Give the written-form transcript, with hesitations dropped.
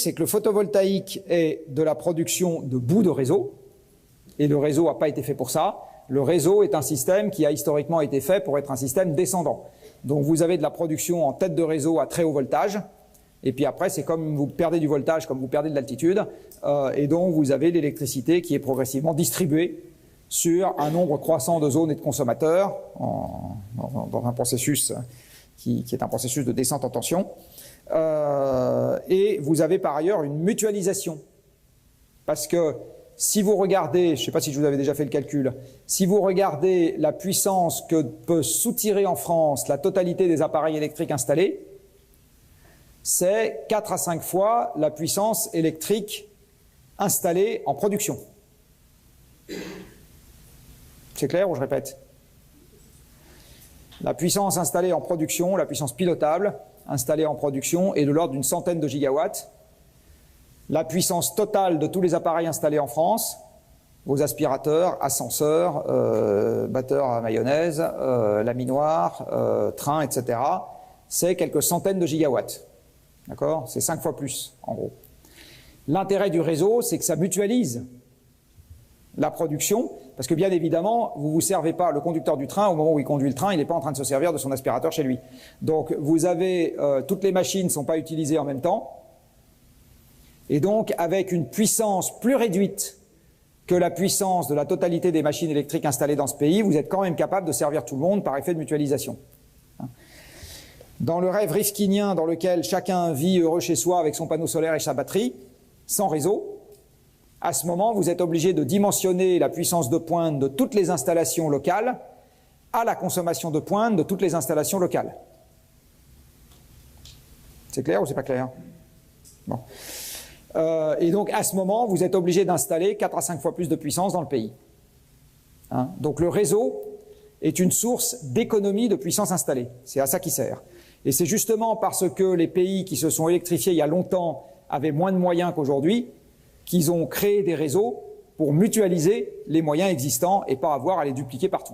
c'est que le photovoltaïque est de la production de bouts de réseau, et le réseau n'a pas été fait pour ça. Le réseau est un système qui a historiquement été fait pour être un système descendant. Donc vous avez de la production en tête de réseau à très haut voltage, et puis après c'est comme vous perdez du voltage, comme vous perdez de l'altitude, et donc vous avez l'électricité qui est progressivement distribuée sur un nombre croissant de zones et de consommateurs, dans un processus qui est un processus de descente en tension. Et vous avez par ailleurs une mutualisation. Parce que si vous regardez, je ne sais pas si je vous avais déjà fait le calcul, si vous regardez la puissance que peut soutirer en France la totalité des appareils électriques installés, c'est 4 à 5 fois la puissance électrique installée en production. C'est clair ou je répète? La puissance installée en production, la puissance pilotable installée en production est de l'ordre d'une centaine de gigawatts. La puissance totale de tous les appareils installés en France, vos aspirateurs, ascenseurs, batteurs à mayonnaise, laminoirs, trains, etc., c'est quelques centaines de gigawatts. D'accord? C'est 5 fois plus, en gros. L'intérêt du réseau, c'est que ça mutualise la production, parce que bien évidemment, vous ne vous servez pas, le conducteur du train, au moment où il conduit le train, il n'est pas en train de se servir de son aspirateur chez lui. Donc vous avez, toutes les machines ne sont pas utilisées en même temps, et donc avec une puissance plus réduite que la puissance de la totalité des machines électriques installées dans ce pays, vous êtes quand même capable de servir tout le monde par effet de mutualisation. Dans le rêve rifkinien dans lequel chacun vit heureux chez soi avec son panneau solaire et sa batterie, sans réseau, à ce moment, vous êtes obligé de dimensionner la puissance de pointe de toutes les installations locales à la consommation de pointe de toutes les installations locales. C'est clair ou c'est pas clair? Bon. Et donc, à ce moment, vous êtes obligé d'installer 4 à 5 fois plus de puissance dans le pays. Hein? Donc, le réseau est une source d'économie de puissance installée. C'est à ça qu'il sert. Et c'est justement parce que les pays qui se sont électrifiés il y a longtemps avaient moins de moyens qu'aujourd'hui qu'ils ont créé des réseaux pour mutualiser les moyens existants et pas avoir à les dupliquer partout.